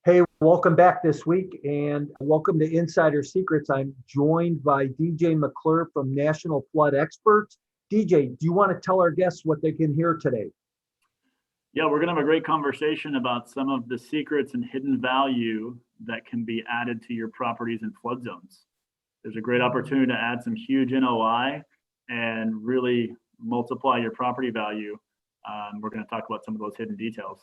Hey, welcome back this week and welcome to Insider Secrets. I'm joined by DJ McClure from National Flood Experts. DJ, do you want to tell our guests what they can hear today? Yeah, we're going to have a great conversation about some of the secrets and hidden value that can be added to your properties in flood zones. There's a great opportunity to add some huge NOI and really multiply your property value. We're going to talk about some of those hidden details.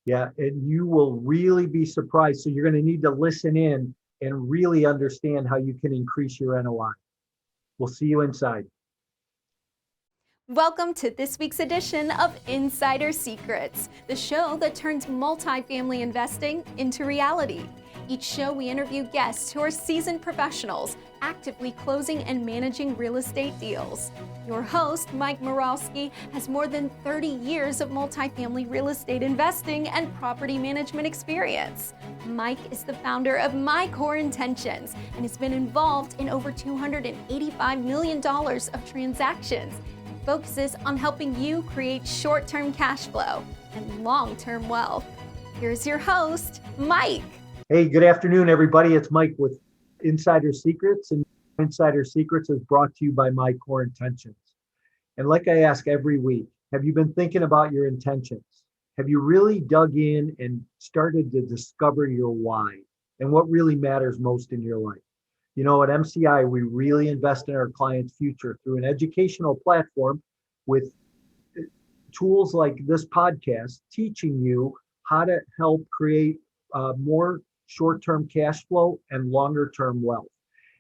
Yeah, and you will really be surprised. So you're going to need to listen in and really understand how you can increase your NOI. We'll see you inside. Welcome to this week's edition of Insider Secrets, the show that turns multifamily investing into reality. Each show we interview guests who are seasoned professionals, actively closing and managing real estate deals. Your host, Mike Morawski, has more than 30 years of multifamily real estate investing and property management experience. Mike is the founder of My Core Intentions and has been involved in over $285 million of transactions. Focuses on helping you create short-term cash flow and long-term wealth. Here's your host, Mike. Hey, good afternoon, everybody. It's Mike with Insider Secrets, and Insider Secrets is brought to you by My Core Intentions. And like I ask every week, have you been thinking about your intentions? Have you really dug in and started to discover your why and what really matters most in your life? You know, at MCI, we really invest in our clients' future through an educational platform with tools like this podcast, teaching you how to help create more short-term cash flow and longer-term wealth.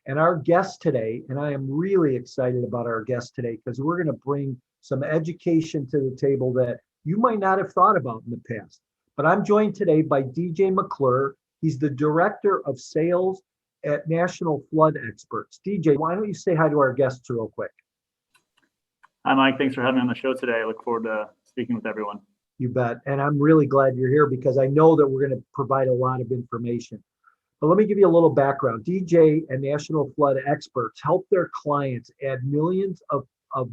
And our guest today, and I am really excited about our guest today because we're going to bring some education to the table that you might not have thought about in the past. But I'm joined today by DJ McClure. He's the Director of Sales at National Flood Experts. DJ, why don't you say hi to our guests real quick? Hi, Mike. Thanks for having me on the show today. I look forward to speaking with everyone. You bet. And I'm really glad you're here because I know that we're going to provide a lot of information. But let me give you a little background. DJ and National Flood Experts help their clients add millions of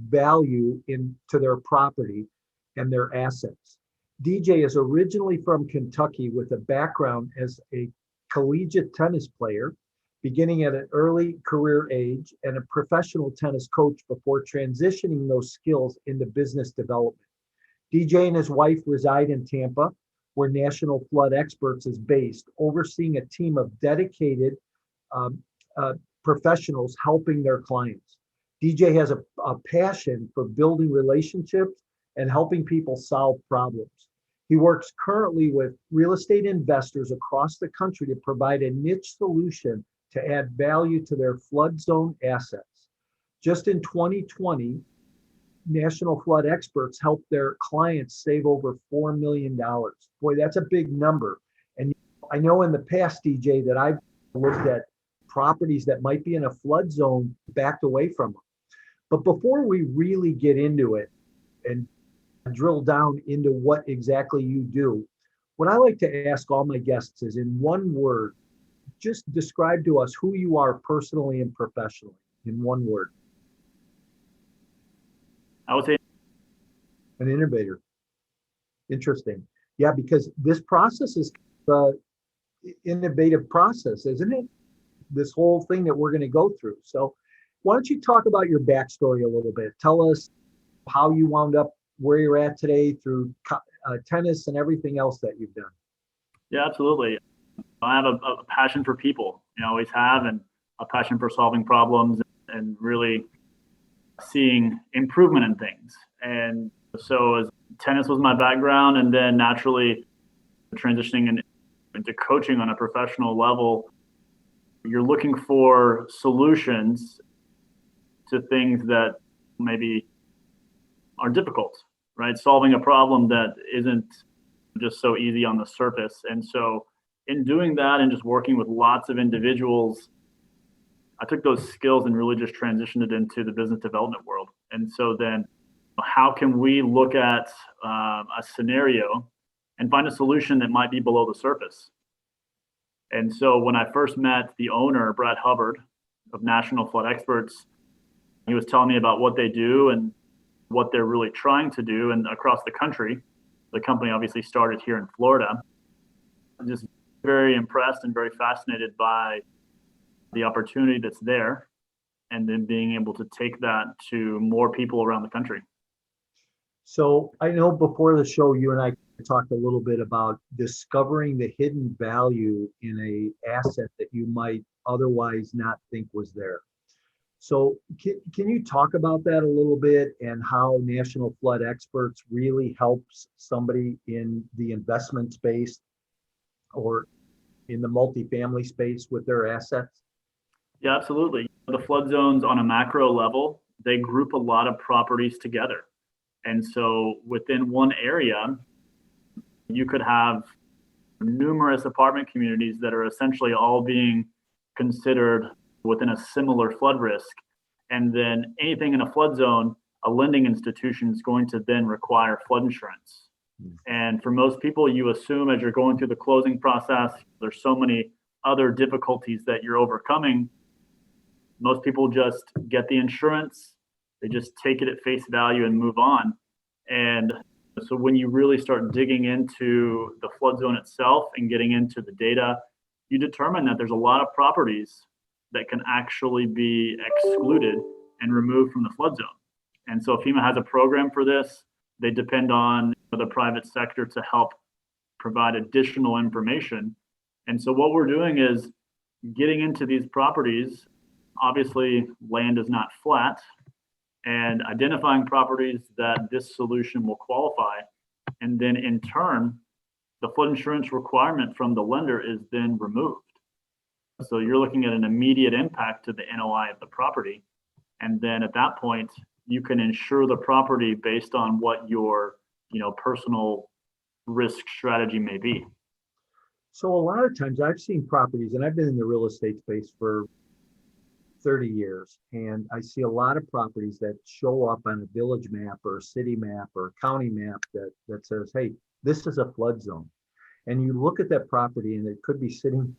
value into their property and their assets. DJ is originally from Kentucky with a background as a collegiate tennis player, beginning at an early career age, and a professional tennis coach before transitioning those skills into business development. DJ and his wife reside in Tampa, where National Flood Experts is based, overseeing a team of dedicated professionals helping their clients. DJ has a passion for building relationships and helping people solve problems. He works currently with real estate investors across the country to provide a niche solution to add value to their flood zone assets. Just in 2020, National Flood Experts helped their clients save over $4 million. Boy, that's a big number. And I know in the past, DJ, that I've looked at properties that might be in a flood zone, backed away from them. But before we really get into it and drill down into what exactly you do, what I like to ask all my guests is, in one word, just describe to us who you are personally and professionally in one word. I would say an innovator. Interesting. Yeah, because this process is the innovative process, isn't it? This whole thing that we're going to go through. So why don't you talk about your backstory a little bit? Tell us how you wound up where you're at today through tennis and everything else that you've done. Yeah, absolutely. I have a passion for people, always have, and a passion for solving problems and really seeing improvement in things. And so as tennis was my background, and then naturally transitioning into coaching on a professional level, you're looking for solutions to things that maybe are difficult, right? Solving a problem that isn't just so easy on the surface. And so in doing that and just working with lots of individuals, I took those skills and really just transitioned it into the business development world. And so then how can we look at a scenario and find a solution that might be below the surface? And so when I first met the owner, Brad Hubbard of National Flood Experts, he was telling me about what they do and what they're really trying to do. And across the country, the company obviously started here in Florida. Just very impressed and very fascinated by the opportunity that's there, and then being able to take that to more people around the country. So I know before the show, you and I talked a little bit about discovering the hidden value in a asset that you might otherwise not think was there. So can you talk about that a little bit, and how National Flood Experts really helps somebody in the investment space or in the multifamily space with their assets? Yeah, absolutely. The flood zones on a macro level, they group a lot of properties together. And so within one area, you could have numerous apartment communities that are essentially all being considered within a similar flood risk. And then anything in a flood zone, a lending institution is going to then require flood insurance. And for most people, you assume as you're going through the closing process, there's so many other difficulties that you're overcoming. Most people just get the insurance, they just take it at face value and move on. And so when you really start digging into the flood zone itself and getting into the data, you determine that there's a lot of properties that can actually be excluded and removed from the flood zone. And so FEMA has a program for this. They depend on the private sector to help provide additional information. And so what we're doing is getting into these properties. Obviously, land is not flat, and identifying properties that this solution will qualify. And then in turn, the flood insurance requirement from the lender is then removed. So you're looking at an immediate impact to the NOI of the property. And then at that point, you can insure the property based on what your, personal risk strategy may be. So a lot of times I've seen properties, and I've been in the real estate space for 30 years, and I see a lot of properties that show up on a village map or a city map or a county map that says, hey, this is a flood zone. And you look at that property and it could be sitting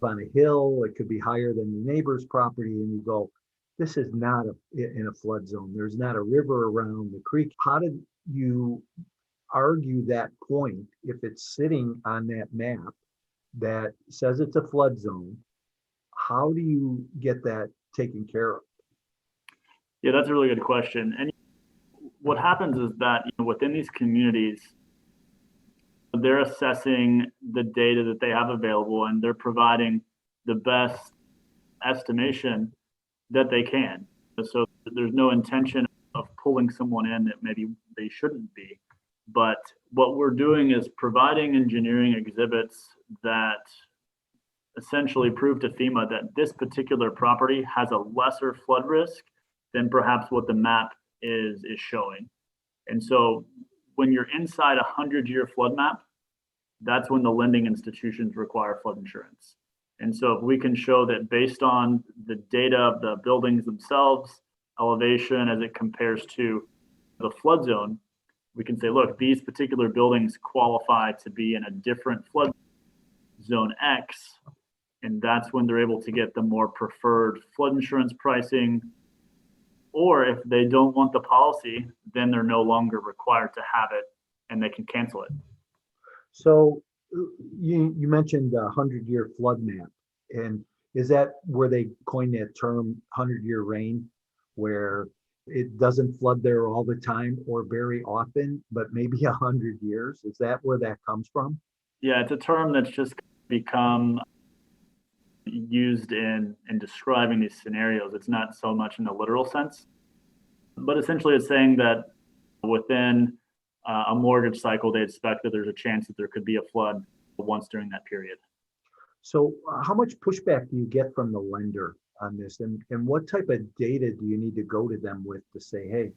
on a hill, it could be higher than the neighbor's property, and you go, this is not in a flood zone. There's not a river around the creek. How did you argue that point if it's sitting on that map that says it's a flood zone? How do you get that taken care of? Yeah, that's a really good question. And what happens is that within these communities, they're assessing the data that they have available, and they're providing the best estimation that they can. So there's no intention of pulling someone in that maybe they shouldn't be. But what we're doing is providing engineering exhibits that essentially prove to FEMA that this particular property has a lesser flood risk than perhaps what the map is showing. And so when you're inside a 100-year flood map, that's when the lending institutions require flood insurance. And so if we can show that based on the data of the buildings themselves, elevation as it compares to the flood zone, we can say, look, these particular buildings qualify to be in a different flood zone X. And that's when they're able to get the more preferred flood insurance pricing. Or if they don't want the policy, then they're no longer required to have it and they can cancel it. So you mentioned a 100-year flood map. And is that where they coined that term 100-year rain, where it doesn't flood there all the time or very often, but maybe 100 years? Is that where that comes from? Yeah, it's a term that's just become used in describing these scenarios. It's not so much in the literal sense, but essentially it's saying that within a mortgage cycle, they expect that there's a chance that there could be a flood once during that period. So how much pushback do you get from the lender on this? And what type of data do you need to go to them with to say, hey,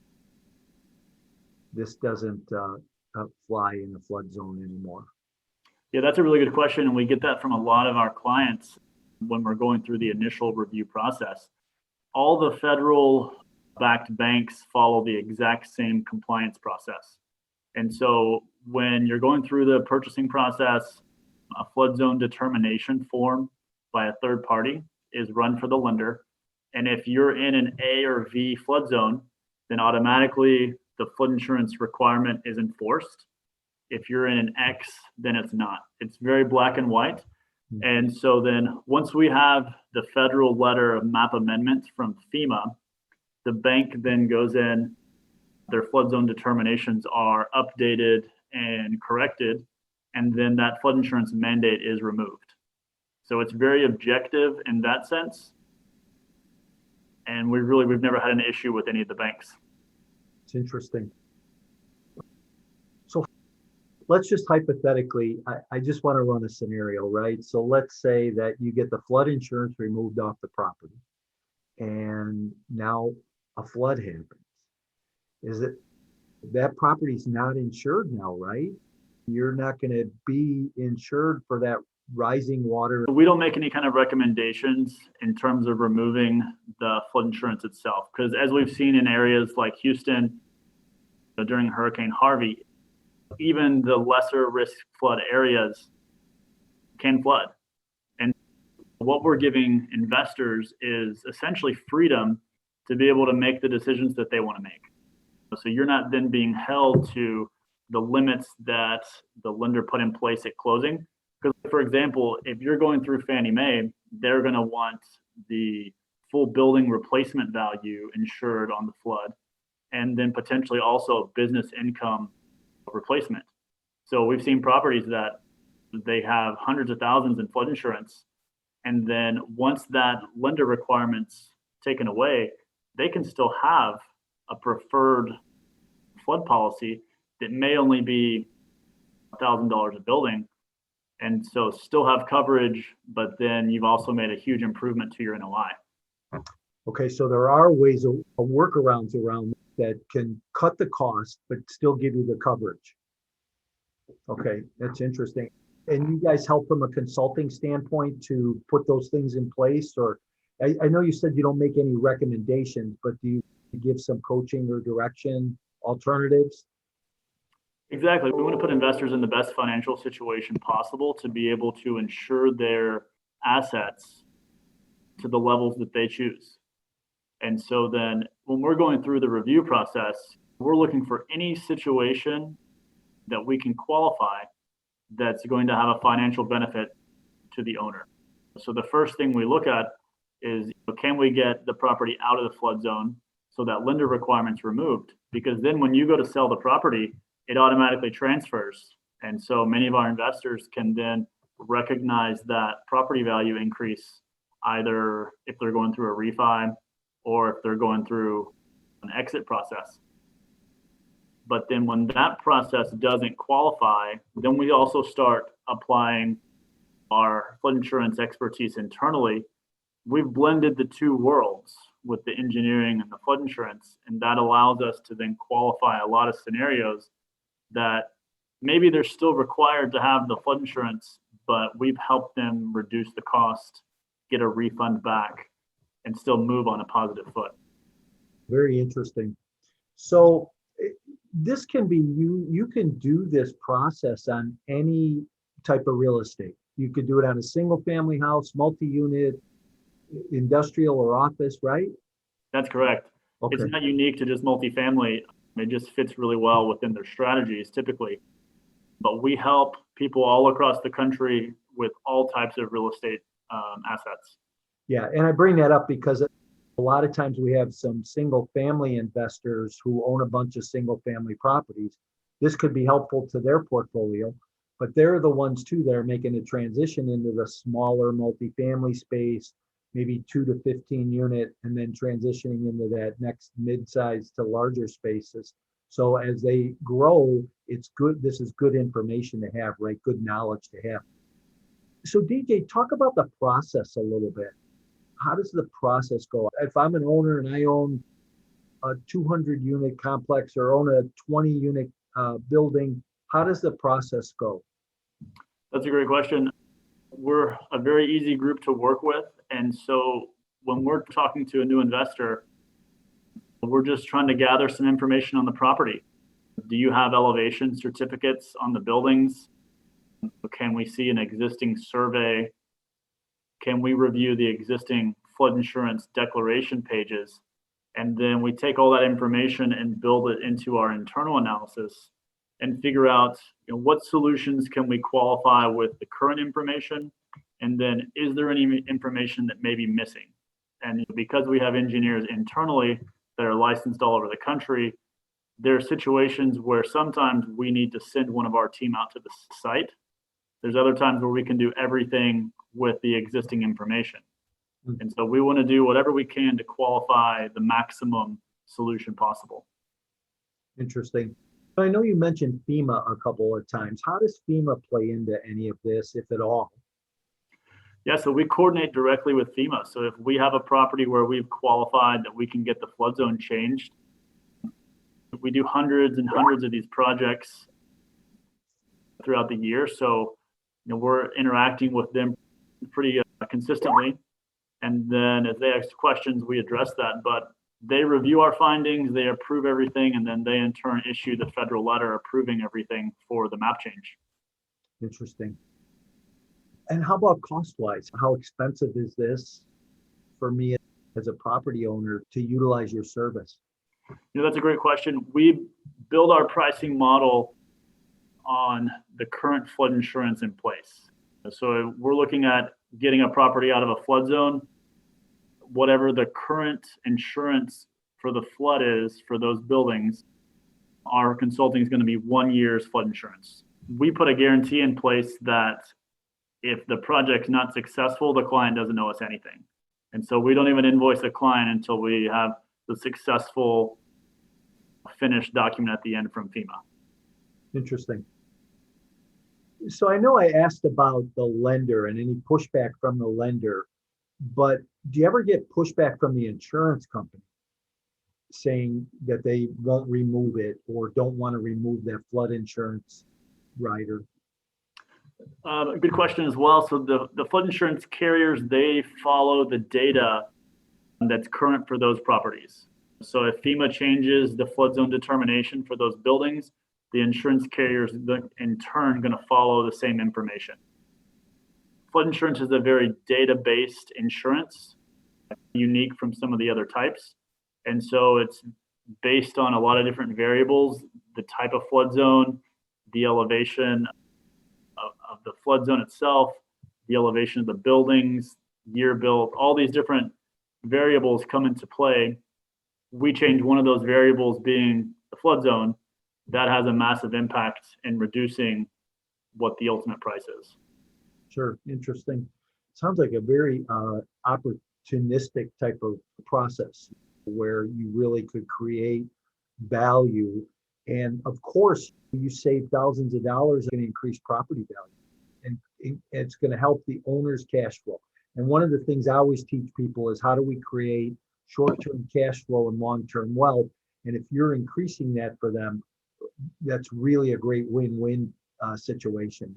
this doesn't fly in the flood zone anymore? Yeah, that's a really good question. And we get that from a lot of our clients when we're going through the initial review process. All the federal backed banks follow the exact same compliance process. And so when you're going through the purchasing process, a flood zone determination form by a third party is run for the lender. And if you're in an A or V flood zone, then automatically the flood insurance requirement is enforced. If you're in an X, then it's not. It's very black and white. And so then once we have the federal letter of map amendment from FEMA, the bank then goes in, their flood zone determinations are updated and corrected, and then that flood insurance mandate is removed. So it's very objective in that sense. And we've never had an issue with any of the banks. It's interesting. So let's just hypothetically, I just want to run a scenario, right? So let's say that you get the flood insurance removed off the property, and now a flood happens. Is it that property's not insured now, right? You're not going to be insured for that rising water. We don't make any kind of recommendations in terms of removing the flood insurance itself, because as we've seen in areas like Houston during Hurricane Harvey, even the lesser risk flood areas can flood. And what we're giving investors is essentially freedom to be able to make the decisions that they want to make. So you're not then being held to the limits that the lender put in place at closing. Because, for example, if you're going through Fannie Mae, they're going to want the full building replacement value insured on the flood, and then potentially also business income replacement. So we've seen properties that they have hundreds of thousands in flood insurance, and then once that lender requirement's taken away, they can still have a preferred flood policy that may only be $1,000 a building, and so still have coverage, but then you've also made a huge improvement to your NOI. Okay, so there are ways of workarounds around that can cut the cost, but still give you the coverage. Okay, that's interesting. And you guys help from a consulting standpoint to put those things in place? Or I know you said you don't make any recommendations, but do you give some coaching or direction, alternatives? Exactly. We want to put investors in the best financial situation possible to be able to insure their assets to the levels that they choose. And so then when we're going through the review process, we're looking for any situation that we can qualify that's going to have a financial benefit to the owner. So the first thing we look at is, can we get the property out of the flood zone so that lender requirement's removed? Because then when you go to sell the property, it automatically transfers. And so many of our investors can then recognize that property value increase, either if they're going through a refi or if they're going through an exit process. But then when that process doesn't qualify, then we also start applying our flood insurance expertise internally. We've blended the two worlds with the engineering and the flood insurance, and that allows us to then qualify a lot of scenarios that maybe they're still required to have the flood insurance, but we've helped them reduce the cost, get a refund back, and still move on a positive foot. Very interesting. So this can be, you can do this process on any type of real estate. You could do it on a single family house, multi-unit, industrial or office, right? That's correct. Okay. It's not unique to just multifamily. It just fits really well within their strategies typically. But we help people all across the country with all types of real estate assets. Yeah, and I bring that up because a lot of times we have some single family investors who own a bunch of single family properties. This could be helpful to their portfolio, but they're the ones too that are making a transition into the smaller multifamily space, maybe 2 to 15 unit, and then transitioning into that next mid-size to larger spaces. So as they grow, it's good. This is good information to have, right? Good knowledge to have. So DJ, talk about the process a little bit. How does the process go? If I'm an owner and I own a 200 unit complex or own a 20 unit building, how does the process go? That's a great question. We're a very easy group to work with. And so when we're talking to a new investor, we're just trying to gather some information on the property. Do you have elevation certificates on the buildings? Can we see an existing survey? Can we review the existing flood insurance declaration pages? And then we take all that information and build it into our internal analysis and figure out what solutions can we qualify with the current information, and then is there any information that may be missing. And because we have engineers internally that are licensed all over the country, there are situations where sometimes we need to send one of our team out to the site. There's other times where we can do everything with the existing information. And so we want to do whatever we can to qualify the maximum solution possible. Interesting. I know you mentioned FEMA a couple of times. How does FEMA play into any of this, if at all? Yeah, so we coordinate directly with FEMA. So if we have a property where we've qualified that we can get the flood zone changed, we do hundreds and hundreds of these projects throughout the year. So we're interacting with them pretty consistently. And then as they ask questions, we address that. But they review our findings, they approve everything, and then they in turn issue the federal letter approving everything for the map change. Interesting. And how about cost-wise? How expensive is this for me as a property owner to utilize your service? That's a great question. We build our pricing model on the current flood insurance in place. So we're looking at getting a property out of a flood zone. Whatever the current insurance for the flood is for those buildings, our consulting is going to be 1 year's flood insurance. We put a guarantee in place that if the project's not successful, the client doesn't owe us anything. And so we don't even invoice the client until we have the successful finished document at the end from FEMA. Interesting. So I know I asked about the lender and any pushback from the lender, but do you ever get pushback from the insurance company saying that they won't remove it or don't want to remove that flood insurance rider? Good question as well. So the flood insurance carriers, they follow the data that's current for those properties. So if FEMA changes the flood zone determination for those buildings, the insurance carriers in turn going to follow the same information. Flood insurance is a very data-based insurance, unique from some of the other types. And so it's based on a lot of different variables, the type of flood zone, the elevation of the flood zone itself, the elevation of the buildings, year built, all these different variables come into play. We change one of those variables being the flood zone. That has a massive impact in reducing what the ultimate price is. Sure. Interesting. Sounds like a very opportunistic type of process where you really could create value. And of course, you save thousands of dollars and increase property value. And it's going to help the owner's cash flow. And one of the things I always teach people is how do we create short-term cash flow and long-term wealth? And if you're increasing that for them, that's really a great win-win situation.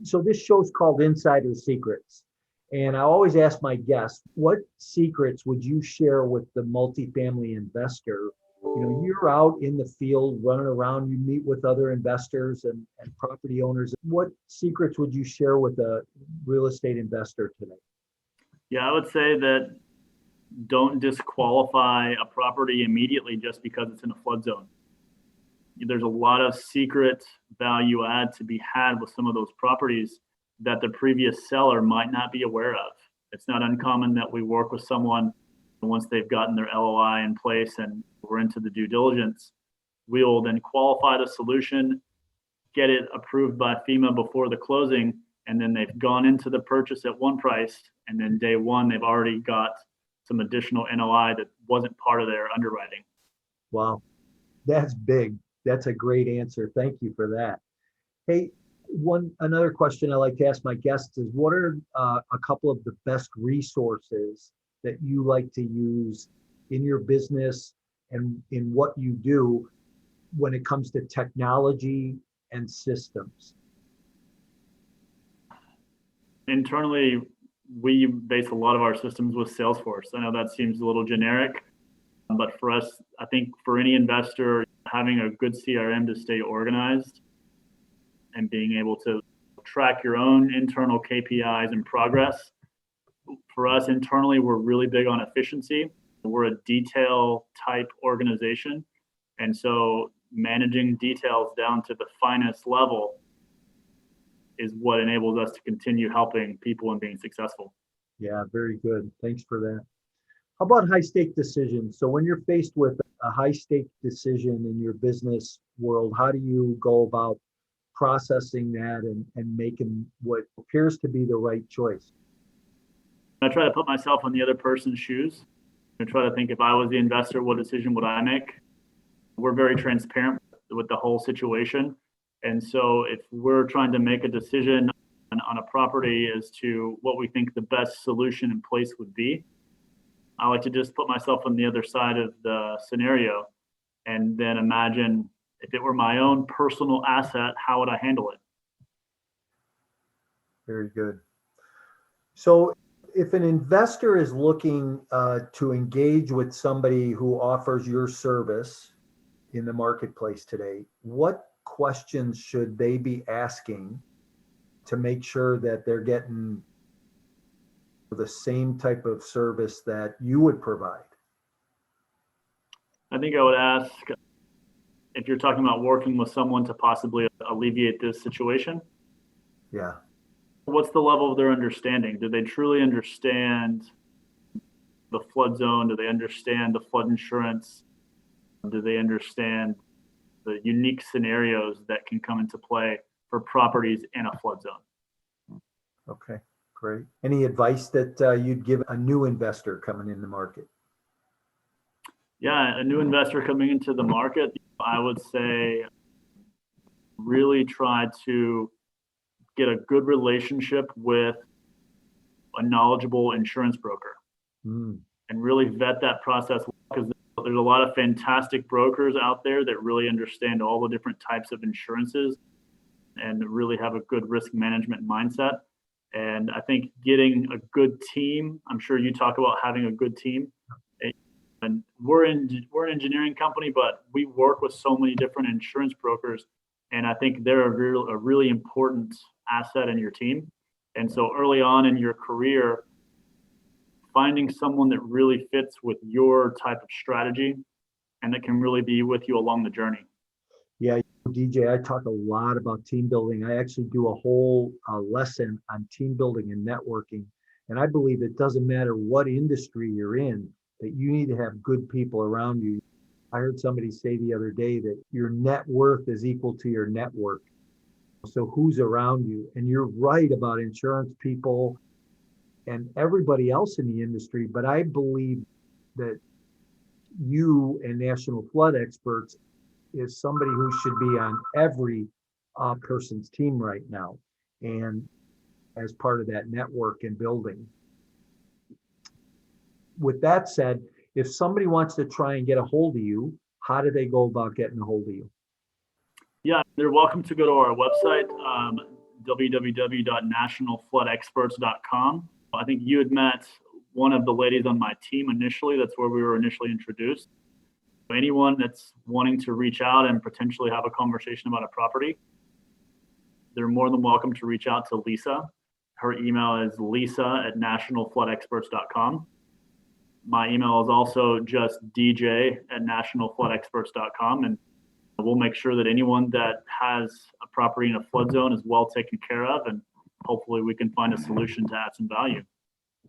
So this show's called Insider Secrets. And I always ask my guests, what secrets would you share with the multifamily investor? You're out in the field running around, you meet with other investors and property owners. What secrets would you share with a real estate investor today? Yeah, I would say that don't disqualify a property immediately just because it's in a flood zone. There's a lot of secret value add to be had with some of those properties that the previous seller might not be aware of. It's not uncommon that we work with someone once they've gotten their LOI in place and we're into the due diligence. We'll then qualify the solution, get it approved by FEMA before the closing, and then they've gone into the purchase at one price, and then day one, they've already got some additional NOI that wasn't part of their underwriting. Wow, that's big. That's a great answer. Thank you for that. Hey, another question I like to ask my guests is, what are a couple of the best resources that you like to use in your business and in what you do when it comes to technology and systems? Internally, we base a lot of our systems with Salesforce. I know that seems a little generic, but for us, I think for any investor, having a good CRM to stay organized and being able to track your own internal KPIs and progress. For us internally, we're really big on efficiency. We're a detail type organization. And so managing details down to the finest level is what enables us to continue helping people and being successful. Yeah, very good. Thanks for that. How about high stake decisions? So when you're faced with a high stake decision in your business world, how do you go about processing that and making what appears to be the right choice? I try to put myself in the other person's shoes. I try to think, if I was the investor, what decision would I make? We're very transparent with the whole situation. And so if we're trying to make a decision on a property as to what we think the best solution in place would be, I like to just put myself on the other side of the scenario and then imagine, if it were my own personal asset, how would I handle it? Very good. So if an investor is looking to engage with somebody who offers your service in the marketplace today, what questions should they be asking to make sure that they're getting the same type of service that you would provide? I think I would ask, if you're talking about working with someone to possibly alleviate this situation, Yeah. what's the level of their understanding? Do they truly understand the flood zone? Do they understand the flood insurance? Do they understand the unique scenarios that can come into play for properties in a flood zone? Okay, great. Any advice that you'd give a new investor coming in the market? Yeah, a new investor coming into the market, I would say really try to get a good relationship with a knowledgeable insurance broker and really vet that process, because there's a lot of fantastic brokers out there that really understand all the different types of insurances and really have a good risk management mindset. And I think getting a good team, I'm sure you talk about having a good team. And we're an engineering company, but we work with so many different insurance brokers. And I think they're a really important asset in your team. And so early on in your career, finding someone that really fits with your type of strategy and that can really be with you along the journey. Yeah, DJ, I talk a lot about team building. I actually do a whole lesson on team building and networking. And I believe it doesn't matter what industry you're in, that you need to have good people around you. I heard somebody say the other day that your net worth is equal to your network. So who's around you? And you're right about insurance people and everybody else in the industry. But I believe that you and National Flood Experts is somebody who should be on every person's team right now, and as part of that network and building. With that said, if somebody wants to try and get a hold of you, how do they go about getting a hold of you? Yeah, they're welcome to go to our website, www.nationalfloodexperts.com. I think you had met one of the ladies on my team initially. That's where we were initially introduced. Anyone that's wanting to reach out and potentially have a conversation about a property, they're more than welcome to reach out to Lisa. Her email is lisa@nationalfloodexperts.com. My email is also just dj@nationalfloodexperts.com, and we'll make sure that anyone that has a property in a flood zone is well taken care of, and hopefully we can find a solution to add some value.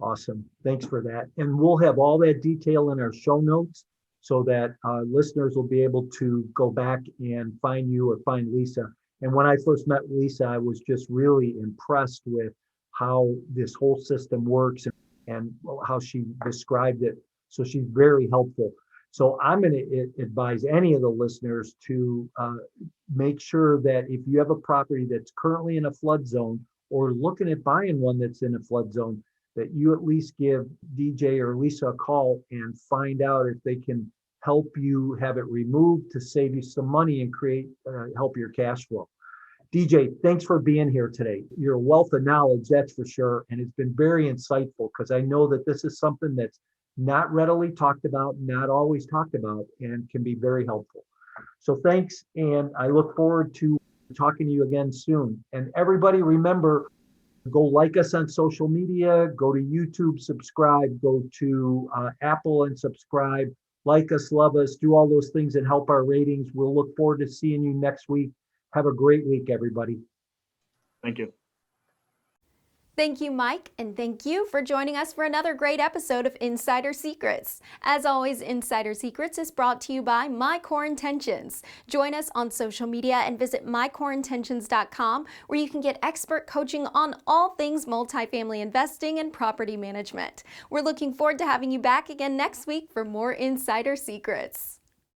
Awesome. Thanks for that. And we'll have all that detail in our show notes so that listeners will be able to go back and find you or find Lisa. And when I first met Lisa, I was just really impressed with how this whole system works and how she described it. So she's very helpful. So I'm going to advise any of the listeners to make sure that if you have a property that's currently in a flood zone or looking at buying one that's in a flood zone, that you at least give DJ or Lisa a call and find out if they can help you have it removed to save you some money and help your cash flow. DJ, thanks for being here today. You're a wealth of knowledge, that's for sure. And it's been very insightful because I know that this is something that's not readily talked about, not always talked about, and can be very helpful. So thanks. And I look forward to talking to you again soon. And everybody remember, go like us on social media, go to YouTube, subscribe, go to Apple and subscribe. Like us, love us, do all those things that help our ratings. We'll look forward to seeing you next week. Have a great week, everybody. Thank you. Thank you, Mike, and thank you for joining us for another great episode of Insider Secrets. As always, Insider Secrets is brought to you by My Core Intentions. Join us on social media and visit mycoreintentions.com, where you can get expert coaching on all things multifamily investing and property management. We're looking forward to having you back again next week for more Insider Secrets.